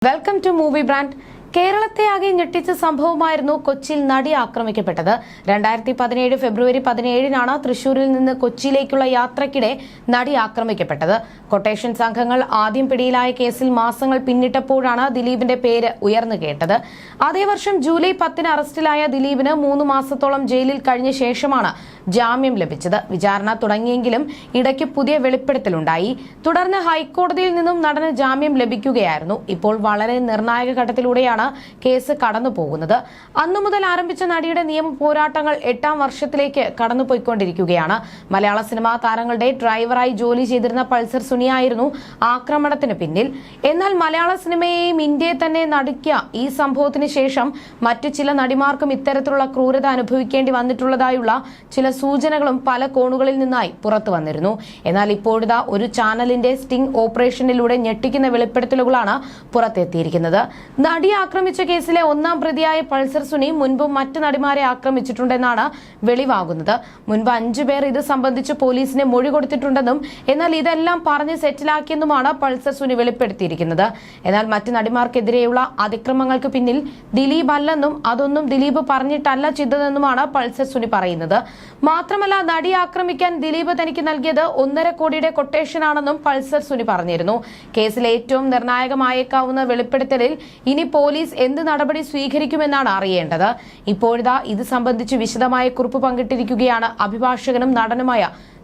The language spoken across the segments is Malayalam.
Welcome to Movie Brand. കേരളത്തെ ആകെ ഞെട്ടിച്ച സംഭവമായിരുന്നു കൊച്ചിയിൽ നടി ആക്രമിക്കപ്പെട്ടത്. 2017 ഫെബ്രുവരി 17-നാണ് തൃശൂരിൽ നിന്ന് കൊച്ചിയിലേക്കുള്ള യാത്രക്കിടെ നടി ആക്രമിക്കപ്പെട്ടത്. കൊട്ടേഷൻ സംഘങ്ങൾ ആദ്യം പിടിയിലായ കേസിൽ മാസങ്ങൾ പിന്നിട്ടപ്പോഴാണ് ദിലീപിന്റെ പേര് ഉയർന്നു കേട്ടത്. അതേ വർഷം ജൂലൈ 10-ന് അറസ്റ്റിലായ ദിലീപിന് 3 മാസത്തോളം ജയിലിൽ കഴിഞ്ഞ ശേഷമാണ് ജാമ്യം ലഭിച്ചത്. വിചാരണ തുടങ്ങിയെങ്കിലും ഇടയ്ക്ക് പുതിയ വെളിപ്പെടുത്തലുണ്ടായി. തുടർന്ന് ഹൈക്കോടതിയിൽ നിന്നും നടന് ജാമ്യം ലഭിക്കുകയായിരുന്നു. ഇപ്പോൾ വളരെ നിർണായക ഘട്ടത്തിലൂടെയാണ് കേസ് കടന്നു പോകുന്നത്. അന്നു മുതൽ ആരംഭിച്ച നടിയുടെ നിയമ പോരാട്ടങ്ങൾ 8-ാം വർഷത്തിലേക്ക് കടന്നുപോയിക്കൊണ്ടിരിക്കുകയാണ്. മലയാള സിനിമാ താരങ്ങളുടെ ഡ്രൈവറായി ജോലി ചെയ്തിരുന്ന പൾസർ സുനിയായിരുന്നു ആക്രമണത്തിന് പിന്നിൽ. എന്നാൽ മലയാള സിനിമയെയും ഇന്ത്യയെ തന്നെ നടുക്കിയ ഈ സംഭവത്തിന് ശേഷം മറ്റു ചില നടിമാർക്കും ഇത്തരത്തിലുള്ള ക്രൂരത അനുഭവിക്കേണ്ടി വന്നിട്ടുള്ളതായുള്ള ചില സൂചനകളും പല കോണുകളിൽ നിന്നായി പുറത്തു വന്നിരുന്നു. എന്നാൽ ഇപ്പോഴിതാ ഒരു ചാനലിന്റെ സ്റ്റിംഗ് ഓപ്പറേഷനിലൂടെ ഞെട്ടിക്കുന്ന വെളിപ്പെടുത്തലുകളാണ് പുറത്തെത്തിയിരിക്കുന്നത്. നടി ആക്രമിച്ച കേസിലെ 1-ാം പ്രതിയായ പൾസർ സുനി മുൻപും മറ്റ് നടിമാരെ ആക്രമിച്ചിട്ടുണ്ടെന്നാണ് വെളിവാകുന്നത്. മുൻപ് 5 പേർ ഇത് സംബന്ധിച്ച് പോലീസിന് മൊഴി കൊടുത്തിട്ടുണ്ടെന്നും എന്നാൽ ഇതെല്ലാം പറഞ്ഞ് സെറ്റിലാക്കിയെന്നുമാണ് പൾസർ സുനി വെളിപ്പെടുത്തിയിരിക്കുന്നത്. എന്നാൽ മറ്റ് നടിമാർക്കെതിരെയുള്ള അതിക്രമങ്ങൾക്ക് പിന്നിൽ ദിലീപ് അല്ലെന്നും അതൊന്നും ദിലീപ് പറഞ്ഞിട്ടല്ല ചെയ്തതെന്നുമാണ് പൾസർ സുനി പറയുന്നത്. മാത്രമല്ല, നടി ആക്രമിക്കാൻ ദിലീപ് തനിക്ക് നൽകിയത് 1.5 കോടിയുടെ കൊട്ടേഷനാണെന്നും പൾസർ സുനി പറഞ്ഞിരുന്നു. കേസിൽ ഏറ്റവും നിർണായകമായേക്കാവുന്ന വെളിപ്പെടുത്തലിൽ ഇനി പോലീസ് എന്ത് നടപടി സ്വീകരിക്കുമെന്നാണ് അറിയേണ്ടത്. ഇപ്പോഴിതാ ഇത് സംബന്ധിച്ച് വിശദമായ കുറിപ്പ് പങ്കിട്ടിരിക്കുകയാണ് അഭിഭാഷകനും നടനുമായ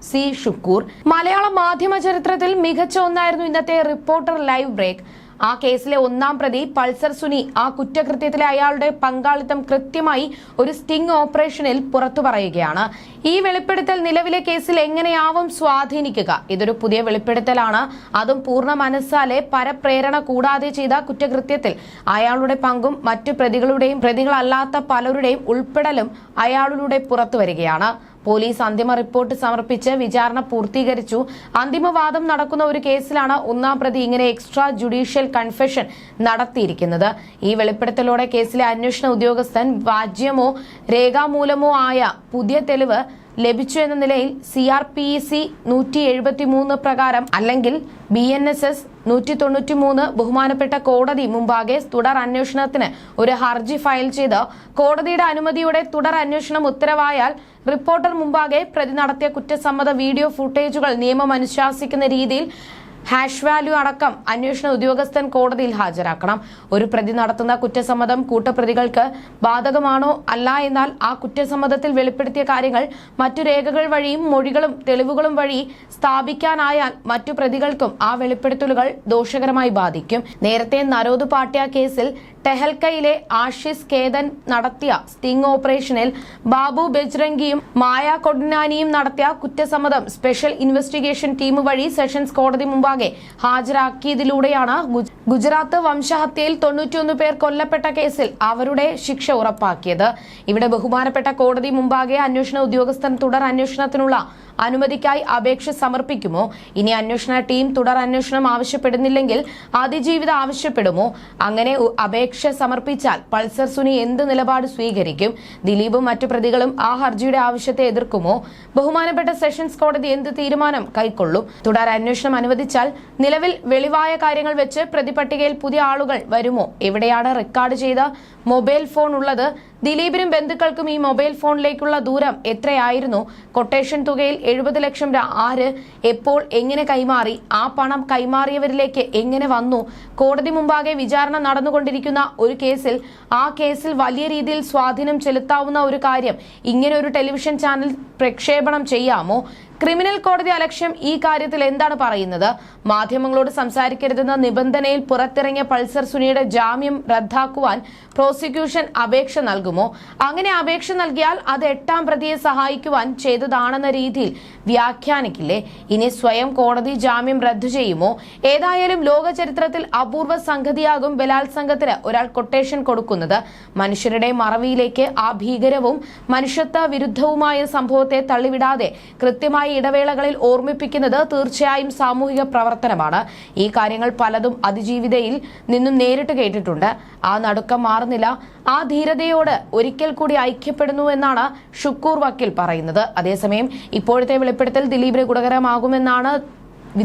സി ഷുക്കൂർ. മലയാള മാധ്യമ ചരിത്രത്തിൽ മികച്ച ഒന്നായിരുന്നു ഇന്നത്തെ റിപ്പോർട്ടർ ലൈവ് ബ്രേക്ക്. ആ കേസിലെ 1-ാം പ്രതി പൾസർ സുനി ആ കുറ്റകൃത്യത്തിലെ അയാളുടെ പങ്കാളിത്തം കൃത്യമായി ഒരു സ്റ്റിംഗ് ഓപ്പറേഷനിൽ പുറത്തു പറയുകയാണ്. ഈ വെളിപ്പെടുത്തൽ നിലവിലെ കേസിൽ എങ്ങനെയാവും സ്വാധീനിക്കുക? ഇതൊരു പുതിയ വെളിപ്പെടുത്തലാണ്. അതും പൂർണ്ണ മനസ്സാലെ പരപ്രേരണ കൂടാതെ ചെയ്ത കുറ്റകൃത്യത്തിൽ അയാളുടെ പങ്കും മറ്റു പ്രതികളുടെയും പ്രതികളല്ലാത്ത പലരുടെയും ഉൾപ്പെടലും അയാളിലൂടെ പുറത്തു വരികയാണ്. പോലീസ് അന്തിമ റിപ്പോർട്ട് സമർപ്പിച്ച് വിചാരണ പൂർത്തീകരിച്ചു. അന്തിമവാദം നടക്കുന്ന ഒരു കേസിലാണ് 1-ാം പ്രതി ഇങ്ങനെ എക്സ്ട്രാ ജുഡീഷ്യൽ കൺഫെഷൻ നടത്തിയിരിക്കുന്നത്. ഈ വെളിപ്പെടുത്തലോടെ കേസിലെ അന്വേഷണ ഉദ്യോഗസ്ഥൻ വാജ്യമോ രേഖാമൂലമോ ആയ പുതിയ തെളിവ് ലഭിച്ചു എന്ന നിലയിൽ CRPC 173 പ്രകാരം അല്ലെങ്കിൽ BNSS 193 ബഹുമാനപ്പെട്ട കോടതി മുമ്പാകെ തുടർ അന്വേഷണത്തിന് ഒരു ഹർജി ഫയൽ ചെയ്ത് കോടതിയുടെ അനുമതിയോടെ തുടർ അന്വേഷണം ഉത്തരവായാൽ റിപ്പോർട്ടർ മുമ്പാകെ പ്രതി നടത്തിയ കുറ്റസമ്മത വീഡിയോ ഫുട്ടേജുകൾ നിയമം അനുശാസിക്കുന്ന രീതിയിൽ #വാല്യൂ അടക്കം അന്വേഷണ ഉദ്യോഗസ്ഥൻ കോടതിയിൽ ഹാജരാക്കണം. ഒരു പ്രതി നടത്തുന്ന കുറ്റസമ്മതം കൂട്ടപ്രതികൾക്ക് ബാധകമാണോ അല്ല എന്നാൽ ആ കുറ്റസമ്മതത്തിൽ വെളിപ്പെടുത്തിയ കാര്യങ്ങൾ മറ്റു രേഖകൾ വഴിയും മൊഴികളും തെളിവുകളും വഴി സ്ഥാപിക്കാനായാൽ മറ്റു പ്രതികൾക്കും ആ വെളിപ്പെടുത്തലുകൾ ദോഷകരമായി ബാധിക്കും. നേരത്തെ നരോദ് പാട്യ കേസിൽ ടെഹൽക്കയിലെ ആഷിസ് കേതൻ നടത്തിയ സ്റ്റിംഗ് ഓപ്പറേഷനിൽ ബാബു ബജ്രംഗിയും മായ കൊഡ്നാനിയും നടത്തിയ കുറ്റസമ്മതം സ്പെഷ്യൽ ഇൻവെസ്റ്റിഗേഷൻ ടീം വഴി സെഷൻസ് കോടതി മുമ്പാകെ ഹാജരാക്കിയതിലൂടെയാണ് ഗുജറാത്ത് വംശഹത്യയിൽ 91 പേർ കൊല്ലപ്പെട്ട കേസിൽ അവരുടെ ശിക്ഷ ഉറപ്പാക്കിയത്. ഇവിടെ ബഹുമാനപ്പെട്ട കോടതി മുമ്പാകെ അന്വേഷണ ഉദ്യോഗസ്ഥൻ തുടർ അന്വേഷണത്തിനുള്ള അനുമതിക്കായി അപേക്ഷ സമർപ്പിക്കുമോ? ഇനി അന്വേഷണ ടീം തുടർ അന്വേഷണം ആവശ്യപ്പെടുന്നില്ലെങ്കിൽ അതിജീവിത ആവശ്യപ്പെടുമോ? അങ്ങനെ അപേക്ഷ സമർപ്പിച്ചാൽ പൾസർ സുനി എന്ത് നിലപാട് സ്വീകരിക്കും? ദിലീപും മറ്റു പ്രതികളും ആ ഹർജിയുടെ ആവശ്യത്തെ എതിർക്കുമോ? ബഹുമാനപ്പെട്ട സെഷൻസ് കോടതി എന്ത് തീരുമാനം കൈക്കൊള്ളും? തുടർ അന്വേഷണം അനുവദിച്ചാൽ നിലവിൽ വെളിവായ കാര്യങ്ങൾ വെച്ച് പ്രതിപട്ടികയിൽ പുതിയ ആളുകൾ വരുമോ? എവിടെയാണ് റെക്കോർഡ് ചെയ്ത മൊബൈൽ ഫോൺ ഉള്ളത്? ദിലീപിനും ബന്ധുക്കൾക്കും ഈ മൊബൈൽ ഫോണിലേക്കുള്ള ദൂരം എത്രയായിരുന്നു? കൊട്ടേഷൻ തുകയിൽ 70 ലക്ഷം ആര്, എപ്പോൾ, എങ്ങനെ കൈമാറി? ആ പണം കൈമാറിയവരിലേക്ക് എങ്ങനെ വന്നു? കോടതി മുമ്പാകെ വിചാരണ നടന്നുകൊണ്ടിരിക്കുന്ന ഒരു കേസിൽ ആ കേസിൽ വലിയ രീതിയിൽ സ്വാധീനം ചെലുത്താവുന്ന ഒരു കാര്യം ഇങ്ങനെ ഒരു ടെലിവിഷൻ ചാനൽ പ്രക്ഷേപണം ചെയ്യാമോ? ക്രിമിനൽ കോടതി അലക്ഷ്യം ഈ കാര്യത്തിൽ എന്താണ് പറയുന്നത്? മാധ്യമങ്ങളോട് സംസാരിക്കരുതെന്ന നിബന്ധനയിൽ പുറത്തിറങ്ങിയ പൾസർ സുനിയുടെ ജാമ്യം റദ്ദാക്കുവാൻ പ്രോസിക്യൂഷൻ അപേക്ഷ നൽകുമോ? അങ്ങനെ അപേക്ഷ നൽകിയാൽ അത് 8-ാം പ്രതിയെ സഹായിക്കുവാൻ ചെയ്തതാണെന്ന രീതിയിൽ വ്യാഖ്യാനിക്കില്ലേ? ഇനി സ്വയം കോടതി ജാമ്യം റദ്ദു ചെയ്യുമോ? ഏതായാലും ലോക ചരിത്രത്തിൽ അപൂർവ സംഗതിയാകും ബലാത്സംഗത്തിന് ഒരാൾ കൊട്ടേഷൻ കൊടുക്കുന്നത്. മനുഷ്യരുടെ മറവിയിലേക്ക് ആ ഭീകരവും മനുഷ്യത്വ വിരുദ്ധവുമായ സംഭവത്തെ തള്ളിവിടാതെ കൃത്യമായി ഇടവേളകളിൽ ഓർമ്മിപ്പിക്കുന്നത് തീർച്ചയായും സാമൂഹിക പ്രവർത്തനമാണ്. ഈ കാര്യങ്ങൾ പലതും അതിജീവിതയിൽ നിന്നും നേരിട്ട് കേട്ടിട്ടുണ്ട്. ആ നടുക്കം മാറുന്നില്ല. ആ ധീരതയോട് ഒരിക്കൽ കൂടി ഐക്യപ്പെടുന്നു എന്നാണ് ഷുക്കൂർ വക്കീൽ പറയുന്നത്. അതേസമയം ഇപ്പോഴത്തെ വെളിപ്പെടുത്തൽ ദിലീപിന് ഗുണകരമാകുമെന്നാണ്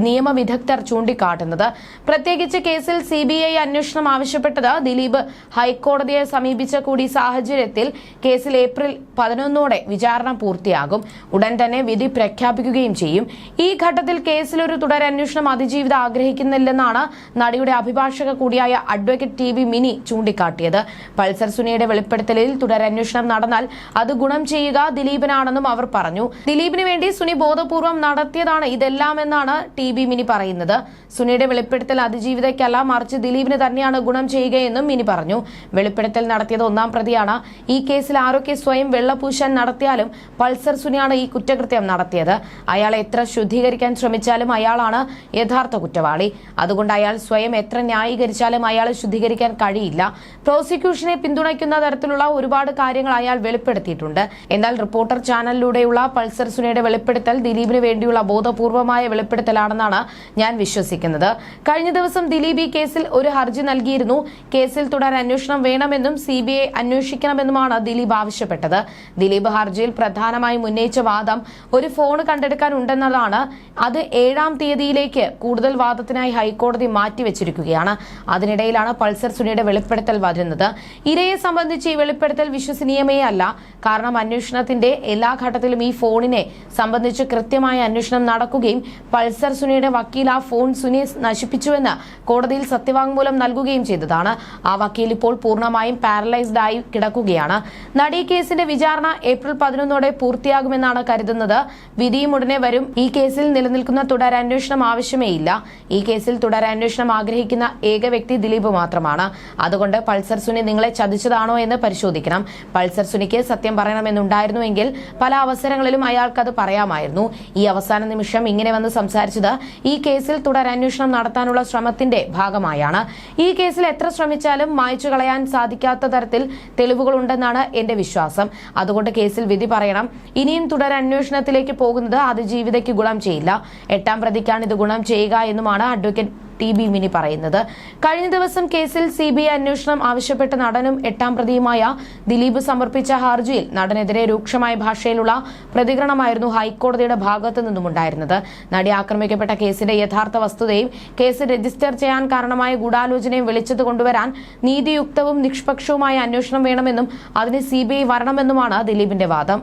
നിയമവിദഗ്ധർ ചൂണ്ടിക്കാട്ടുന്നത്. പ്രത്യേകിച്ച് കേസിൽ CBI അന്വേഷണം ആവശ്യപ്പെട്ടത് ദിലീപ് ഹൈക്കോടതിയെ സമീപിച്ച കൂടി സാഹചര്യത്തിൽ കേസിൽ ഏപ്രിൽ 11 വിചാരണ പൂർത്തിയാകും. ഉടൻ തന്നെ വിധി പ്രഖ്യാപിക്കുകയും ചെയ്യും. ഈ ഘട്ടത്തിൽ കേസിൽ ഒരു തുടരന്വേഷണം അതിജീവിത ആഗ്രഹിക്കുന്നില്ലെന്നാണ് നടിയുടെ അഭിഭാഷക കൂടിയായ അഡ്വക്കേറ്റ് TV മിനി ചൂണ്ടിക്കാട്ടിയത്. പൾസർ സുനിയുടെ വെളിപ്പെടുത്തലിൽ തുടരന്വേഷണം നടന്നാൽ അത് ഗുണം ചെയ്യുക ദിലീപിനാണെന്നും അവർ പറഞ്ഞു. ദിലീപിന് വേണ്ടി സുനി ബോധപൂർവം നടത്തിയതാണ് ഇതെല്ലാം എന്നാണ് TV മിനി പറയുന്നത്. സുനിയുടെ വെളിപ്പെടുത്തൽ അതിജീവിതയ്ക്കല്ല, മറിച്ച് ദിലീപിന് തന്നെയാണ് ഗുണം ചെയ്യുകയെന്നും മിനി പറഞ്ഞു. വെളിപ്പെടുത്തൽ നടത്തിയത് 1-ാം പ്രതിയാണ്. ഈ കേസിൽ ആരൊക്കെ സ്വയം വെള്ളപൂശാൻ നടത്തിയാലും പൾസർ സുനിയാണ് ഈ കുറ്റകൃത്യം നടത്തിയത്. അയാളെ എത്ര ശുദ്ധീകരിക്കാൻ ശ്രമിച്ചാലും അയാളാണ് യഥാർത്ഥ കുറ്റവാളി. അതുകൊണ്ട് അയാൾ സ്വയം എത്ര ന്യായീകരിച്ചാലും അയാളെ ശുദ്ധീകരിക്കാൻ കഴിയില്ല. പ്രോസിക്യൂഷനെ പിന്തുണയ്ക്കുന്ന തരത്തിലുള്ള ഒരുപാട് കാര്യങ്ങൾ അയാൾ വെളിപ്പെടുത്തിയിട്ടുണ്ട്. എന്നാൽ റിപ്പോർട്ടർ ചാനലിലൂടെയുള്ള പൾസർ സുനിയുടെ വെളിപ്പെടുത്തൽ ദിലീപിന് വേണ്ടിയുള്ള ബോധപൂർവമായ വെളിപ്പെടുത്തലാണെന്നാണ് ഞാൻ വിശ്വസിക്കുന്നത്. കഴിഞ്ഞ ദിവസം ദിലീപ് ഈ കേസിൽ ഒരു ഹർജി നൽകിയിരുന്നു. കേസിൽ തുടരന്വേഷണം വേണമെന്നും CBI അന്വേഷിക്കണമെന്നുമാണ് ദിലീപ് ആവശ്യപ്പെട്ടത്. ദിലീപ് ഹർജിയിൽ പ്രധാനമായും ഉന്നയിച്ച വാദം ഒരു ഫോൺ കണ്ടെടുക്കാൻ ഉണ്ടെന്നതാണ്. അത് 7-ാം തീയതിയിലേക്ക് കൂടുതൽ വാദത്തിനായി ഹൈക്കോടതി മാറ്റിവെച്ചിരിക്കുകയാണ്. അതിനിടയിലാണ് പൾസർ സുനിയുടെ വെളിപ്പെടുത്തൽ വരുന്നത്. ഇരയെ സംബന്ധിച്ച് ഈ വെളിപ്പെടുത്തൽ വിശ്വസനീയമേ അല്ല. കാരണം അന്വേഷണത്തിന്റെ എല്ലാ ഘട്ടത്തിലും ഈ ഫോണിനെ സംബന്ധിച്ച് കൃത്യമായ അന്വേഷണം നടക്കുകയും പൾസർ സുനിയുടെ വക്കീൽ ആ ഫോൺ സുനി നശിപ്പിച്ചുവെന്ന് കോടതിയിൽ സത്യവാങ്മൂലം നൽകുകയും ചെയ്തതാണ്. ആ വക്കീൽ ഇപ്പോൾ പൂർണ്ണമായും പാരലൈസ്ഡ് ആയി കിടക്കുകയാണ്. നടി കേസിന്റെ വിചാരണ ഏപ്രിൽ 11 പൂർത്തിയാകുമെന്നാണ് കരുതുന്നത്. വിധിയും ഉടനെ വരും. ഈ കേസിൽ നിലനിൽക്കുന്ന തുടരന്വേഷണം ആവശ്യമേ ഇല്ല. ഈ കേസിൽ തുടരന്വേഷണം ആഗ്രഹിക്കുന്ന ഏക വ്യക്തി ദിലീപ് മാത്രമാണ്. അതുകൊണ്ട് പൾസർ സുനി നിങ്ങളെ ചതിച്ചതാണോ എന്ന് പരിശോധിക്കണം. പൾസർ സുനിക്ക് സത്യം പറയണമെന്നുണ്ടായിരുന്നുവെങ്കിൽ പല അവസരങ്ങളിലും അയാൾക്കത് പറയാമായിരുന്നു. ഈ അവസാന നിമിഷം ഇങ്ങനെ വന്ന് സംസാരിച്ചത് ഈ കേസിൽ തുടരന്വേഷണം നടത്താനുള്ള ശ്രമത്തിന്റെ ഭാഗമായാണ്. ഈ കേസിൽ എത്ര ശ്രമിച്ചാലും മായ്ച്ചു കളയാൻ സാധിക്കാത്ത തരത്തിൽ തെളിവുകളുണ്ടെന്നാണ് എന്റെ വിശ്വാസം. അതുകൊണ്ട് കേസിൽ വിധി പറയണം. ഇനിയും തുടരന്വേഷണത്തിലേക്ക് പോകുന്നത് അതിജീവിതയ്ക്ക് ഗുണം ചെയ്യില്ല. 8-ാം പ്രതിക്കാണ് ഇത് ഗുണം ചെയ്യുക എന്നുമാണ് അഡ്വക്കേറ്റ് TV മിനി പറയുന്നത്. കഴിഞ്ഞ ദിവസം കേസിൽ CBI അന്വേഷണം ആവശ്യപ്പെട്ട നടനും 8-ാം പ്രതിയുമായ ദിലീപ് സമർപ്പിച്ച ഹർജിയിൽ നടനെതിരെ രൂക്ഷമായ ഭാഷയിലുള്ള പ്രതികരണമായിരുന്നു ഹൈക്കോടതിയുടെ ഭാഗത്തു നിന്നുമുണ്ടായിരുന്നത്. നടി ആക്രമിക്കപ്പെട്ട കേസിന്റെ യഥാർത്ഥ വസ്തുതയും കേസ് രജിസ്റ്റർ ചെയ്യാൻ കാരണമായ ഗൂഢാലോചനയും വെളിച്ചത്ത് കൊണ്ടുവരാൻ നീതിയുക്തവും നിഷ്പക്ഷവുമായ അന്വേഷണം വേണമെന്നും അതിന് CBI വരണമെന്നുമാണ് ദിലീപിന്റെ വാദം.